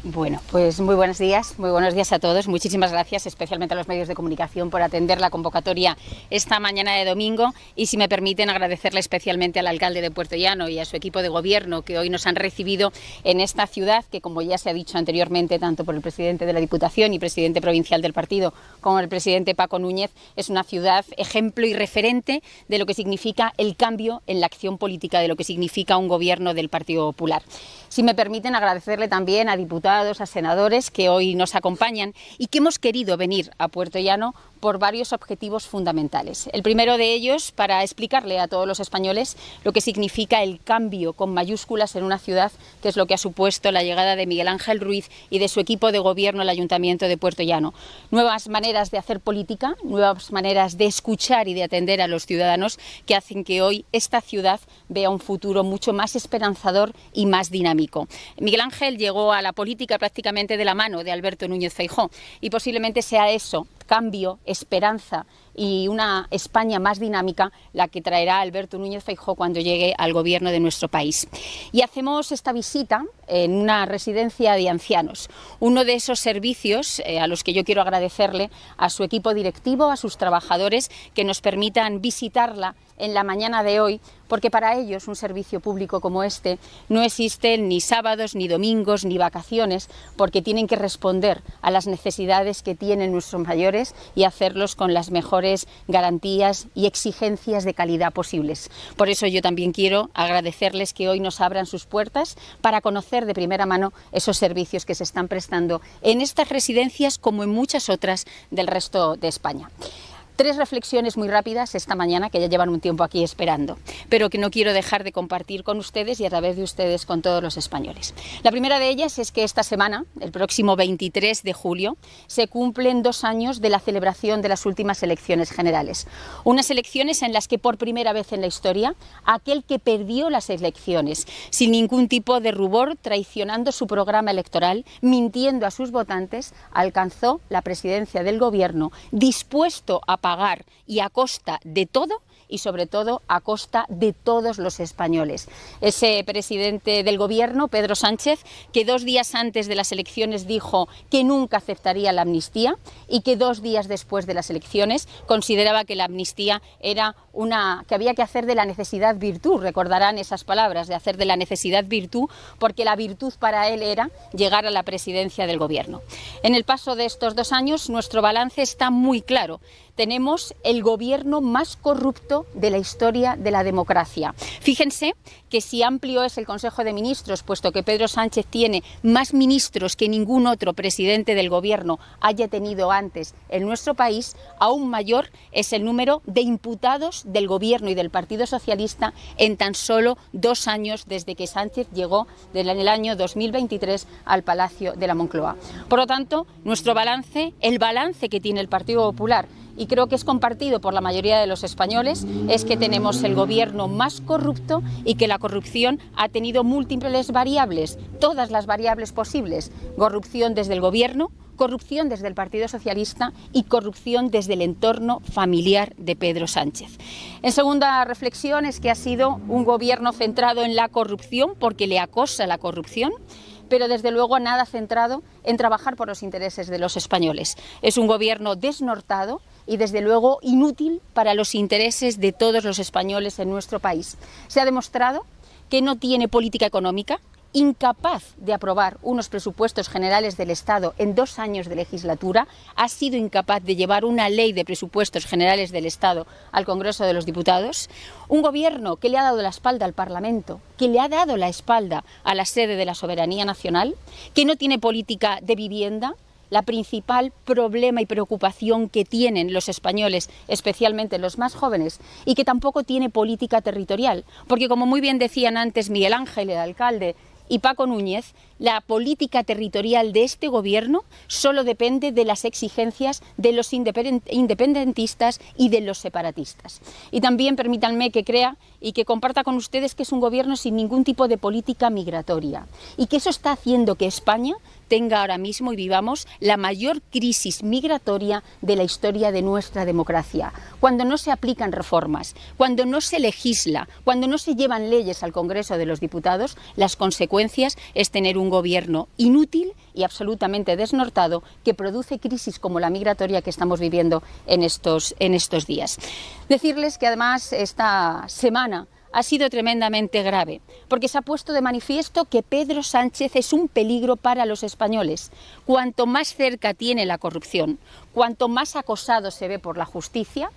Bueno, pues muy buenos días a todos. Muchísimas gracias, especialmente a los medios de comunicación, por atender la convocatoria esta mañana de domingo. Y si me permiten, agradecerle especialmente al alcalde de Puerto Llano y a su equipo de gobierno que hoy nos han recibido en esta ciudad, que como ya se ha dicho anteriormente, tanto por el presidente de la Diputación y presidente provincial del partido, como el presidente Paco Núñez, es una ciudad ejemplo y referente de lo que significa el cambio en la acción política, de lo que significa un gobierno del Partido Popular. Si me permiten, agradecerle también a diputados, a senadores que hoy nos acompañan y que hemos querido venir a Puerto Llano por varios objetivos fundamentales. El primero de ellos, para explicarle a todos los españoles lo que significa el cambio con mayúsculas en una ciudad, que es lo que ha supuesto la llegada de Miguel Ángel Ruiz y de su equipo de gobierno al Ayuntamiento de Puerto Llano. Nuevas maneras de hacer política, nuevas maneras de escuchar y de atender a los ciudadanos que hacen que hoy esta ciudad vea un futuro mucho más esperanzador y más dinámico. Miguel Ángel llegó a la política prácticamente de la mano de Alberto Núñez Feijóo y posiblemente sea eso, cambio, esperanza y una España más dinámica, la que traerá Alberto Núñez Feijóo cuando llegue al gobierno de nuestro país. Y hacemos esta visita en una residencia de ancianos, uno de esos servicios a los que yo quiero agradecerle a su equipo directivo, a sus trabajadores, que nos permitan visitarla en la mañana de hoy, porque para ellos un servicio público como este no existen ni sábados, ni domingos, ni vacaciones, porque tienen que responder a las necesidades que tienen nuestros mayores y hacerlos con las mejores garantías y exigencias de calidad posibles. Por eso yo también quiero agradecerles que hoy nos abran sus puertas para conocer de primera mano esos servicios que se están prestando en estas residencias como en muchas otras del resto de España. Tres reflexiones muy rápidas esta mañana, que ya llevan un tiempo aquí esperando, pero que no quiero dejar de compartir con ustedes y a través de ustedes con todos los españoles. La primera de ellas es que esta semana, el próximo 23 de julio, se cumplen 2 años de la celebración de las últimas elecciones generales. Unas elecciones en las que por primera vez en la historia, aquel que perdió las elecciones sin ningún tipo de rubor, traicionando su programa electoral, mintiendo a sus votantes, alcanzó la presidencia del gobierno, dispuesto a pagar y a costa de todo y sobre todo a costa de todos los españoles. Ese presidente del gobierno, Pedro Sánchez, que 2 días antes de las elecciones dijo que nunca aceptaría la amnistía y que 2 días después de las elecciones consideraba que la amnistía era que había que hacer de la necesidad virtud. Recordarán esas palabras, de hacer de la necesidad virtud, porque la virtud para él era llegar a la presidencia del gobierno. En el paso de estos 2 años, nuestro balance está muy claro. Tenemos el gobierno más corrupto de la historia de la democracia. Fíjense que si amplio es el Consejo de Ministros, puesto que Pedro Sánchez tiene más ministros que ningún otro presidente del gobierno haya tenido antes en nuestro país, aún mayor es el número de imputados del gobierno y del Partido Socialista en tan solo 2 años desde que Sánchez llegó en el año 2023 al Palacio de la Moncloa. Por lo tanto, nuestro balance, el balance que tiene el Partido Popular, y creo que es compartido por la mayoría de los españoles, es que tenemos el gobierno más corrupto y que la corrupción ha tenido múltiples variables, todas las variables posibles: corrupción desde el gobierno, corrupción desde el Partido Socialista y corrupción desde el entorno familiar de Pedro Sánchez. En segunda reflexión es que ha sido un gobierno centrado en la corrupción, porque le acosa la corrupción, pero desde luego nada centrado en trabajar por los intereses de los españoles. Es un gobierno desnortado y desde luego inútil para los intereses de todos los españoles en nuestro país. Se ha demostrado que no tiene política económica, incapaz de aprobar unos presupuestos generales del Estado en 2 años de legislatura, ha sido incapaz de llevar una ley de presupuestos generales del Estado al Congreso de los Diputados, un gobierno que le ha dado la espalda al Parlamento, que le ha dado la espalda a la sede de la soberanía nacional, que no tiene política de vivienda, la principal problema y preocupación que tienen los españoles, especialmente los más jóvenes, y que tampoco tiene política territorial, porque como muy bien decían antes Miguel Ángel, el alcalde, y Paco Núñez, la política territorial de este gobierno solo depende de las exigencias de los independentistas y de los separatistas. Y también permítanme que crea y que comparta con ustedes que es un gobierno sin ningún tipo de política migratoria y que eso está haciendo que España tenga ahora mismo y vivamos la mayor crisis migratoria de la historia de nuestra democracia. Cuando no se aplican reformas, cuando no se legisla, cuando no se llevan leyes al Congreso de los Diputados, las consecuencias es tener un gobierno inútil y absolutamente desnortado que produce crisis como la migratoria que estamos viviendo en estos días. Decirles que además esta semana ha sido tremendamente grave, porque se ha puesto de manifiesto que Pedro Sánchez es un peligro para los españoles. Cuanto más cerca tiene la corrupción, cuanto más acosado se ve por la justicia,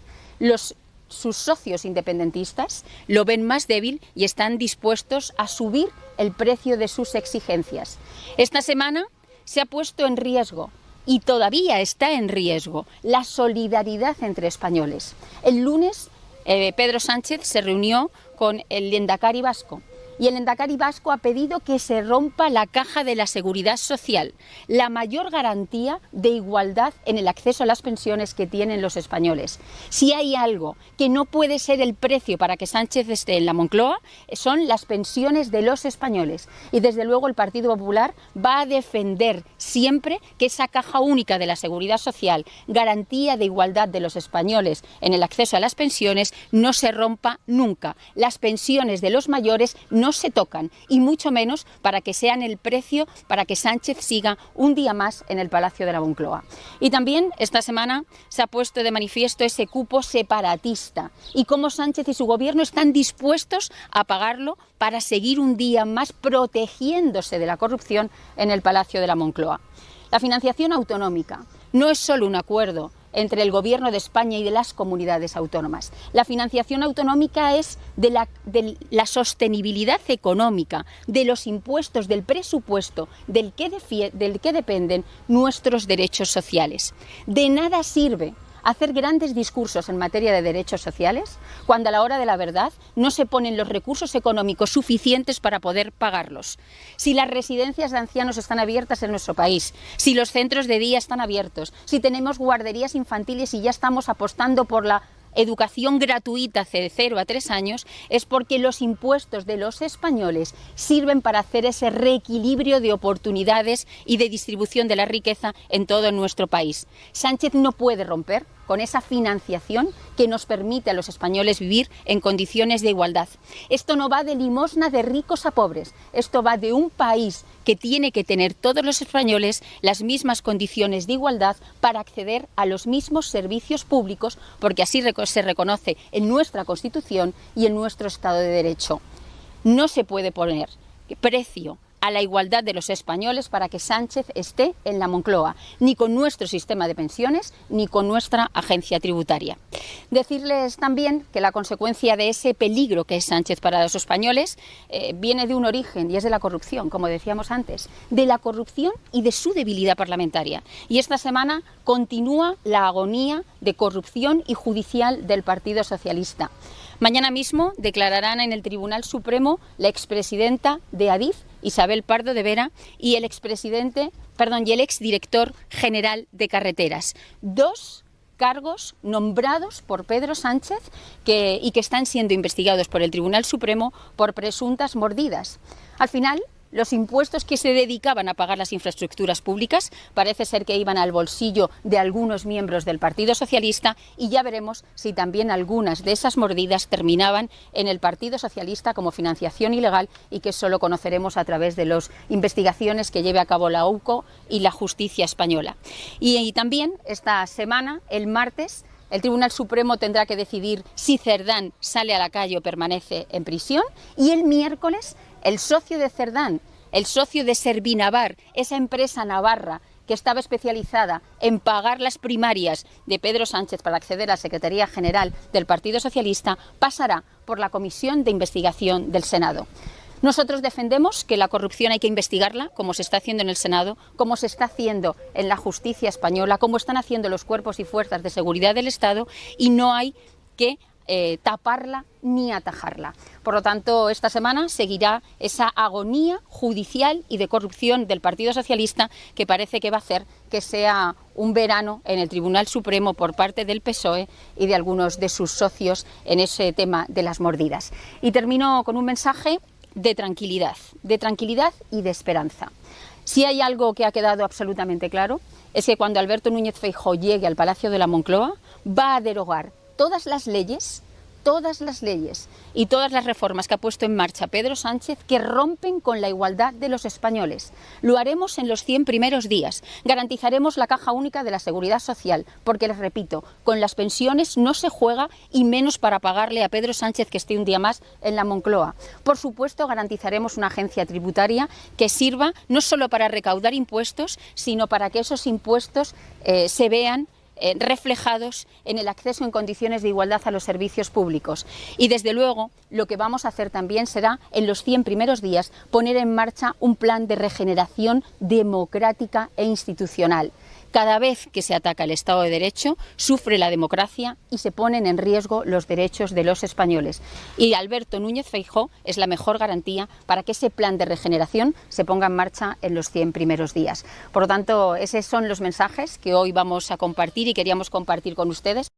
sus socios independentistas lo ven más débil y están dispuestos a subir el precio de sus exigencias. Esta semana se ha puesto en riesgo, y todavía está en riesgo, la solidaridad entre españoles. El lunes Pedro Sánchez se reunió con el Lehendakari vasco y el Lehendakari vasco ha pedido que se rompa la caja de la seguridad social, la mayor garantía de igualdad en el acceso a las pensiones que tienen los españoles. Si hay algo que no puede ser el precio para que Sánchez esté en la Moncloa, son las pensiones de los españoles. Y desde luego el Partido Popular va a defender siempre que esa caja única de la seguridad social, garantía de igualdad de los españoles en el acceso a las pensiones, no se rompa nunca. Las pensiones de los mayores no se tocan, y mucho menos para que sean el precio para que Sánchez siga un día más en el Palacio de la Moncloa. Y también esta semana se ha puesto de manifiesto ese cupo separatista y cómo Sánchez y su gobierno están dispuestos a pagarlo para seguir un día más protegiéndose de la corrupción en el Palacio de la Moncloa. La financiación autonómica no es solo un acuerdo entre el Gobierno de España y de las comunidades autónomas. La financiación autonómica es de la sostenibilidad económica, de los impuestos, del presupuesto, del que dependen nuestros derechos sociales. De nada sirve hacer grandes discursos en materia de derechos sociales cuando a la hora de la verdad no se ponen los recursos económicos suficientes para poder pagarlos. Si las residencias de ancianos están abiertas en nuestro país, si los centros de día están abiertos, si tenemos guarderías infantiles y ya estamos apostando por la educación gratuita de 0 a 3 años, es porque los impuestos de los españoles sirven para hacer ese reequilibrio de oportunidades y de distribución de la riqueza en todo nuestro país. Sánchez no puede romper con esa financiación que nos permite a los españoles vivir en condiciones de igualdad. Esto no va de limosna de ricos a pobres, esto va de un país que tiene que tener todos los españoles las mismas condiciones de igualdad para acceder a los mismos servicios públicos, porque así se reconoce en nuestra Constitución y en nuestro Estado de Derecho. No se puede poner precio a la igualdad de los españoles para que Sánchez esté en la Moncloa, ni con nuestro sistema de pensiones, ni con nuestra agencia tributaria. Decirles también que la consecuencia de ese peligro que es Sánchez para los españoles viene de un origen, y es de la corrupción, como decíamos antes, de la corrupción y de su debilidad parlamentaria. Y esta semana continúa la agonía de corrupción y judicial del Partido Socialista. Mañana mismo declararán en el Tribunal Supremo la expresidenta de Adif, Isabel Pardo de Vera, y el exdirector general de Carreteras. 2 cargos nombrados por Pedro Sánchez y que están siendo investigados por el Tribunal Supremo por presuntas mordidas. Al final, los impuestos que se dedicaban a pagar las infraestructuras públicas parece ser que iban al bolsillo de algunos miembros del Partido Socialista, y ya veremos si también algunas de esas mordidas terminaban en el Partido Socialista como financiación ilegal, y que solo conoceremos a través de las investigaciones que lleve a cabo la UCO y la justicia española. Y también esta semana, el martes, el Tribunal Supremo tendrá que decidir si Cerdán sale a la calle o permanece en prisión, y el miércoles el socio de Cerdán, el socio de Servinavar, esa empresa navarra que estaba especializada en pagar las primarias de Pedro Sánchez para acceder a la Secretaría General del Partido Socialista, pasará por la Comisión de Investigación del Senado. Nosotros defendemos que la corrupción hay que investigarla, como se está haciendo en el Senado, como se está haciendo en la justicia española, como están haciendo los cuerpos y fuerzas de seguridad del Estado, y no hay que taparla ni atajarla. Por lo tanto, esta semana seguirá esa agonía judicial y de corrupción del Partido Socialista, que parece que va a hacer que sea un verano en el Tribunal Supremo por parte del PSOE y de algunos de sus socios en ese tema de las mordidas. Y termino con un mensaje de tranquilidad y de esperanza. Si hay algo que ha quedado absolutamente claro, es que cuando Alberto Núñez Feijóo llegue al Palacio de la Moncloa, va a derogar todas las leyes y todas las reformas que ha puesto en marcha Pedro Sánchez que rompen con la igualdad de los españoles. Lo haremos en los 100 primeros días. Garantizaremos la caja única de la Seguridad Social, porque les repito, con las pensiones no se juega y menos para pagarle a Pedro Sánchez que esté un día más en la Moncloa. Por supuesto, garantizaremos una agencia tributaria que sirva no solo para recaudar impuestos, sino para que esos impuestos se vean reflejados en el acceso en condiciones de igualdad a los servicios públicos. Y desde luego lo que vamos a hacer también será en los 100 primeros días poner en marcha un plan de regeneración democrática e institucional. Cada vez que se ataca el Estado de Derecho, sufre la democracia y se ponen en riesgo los derechos de los españoles. Y Alberto Núñez Feijóo es la mejor garantía para que ese plan de regeneración se ponga en marcha en los 100 primeros días. Por lo tanto, esos son los mensajes que hoy vamos a compartir y queríamos compartir con ustedes.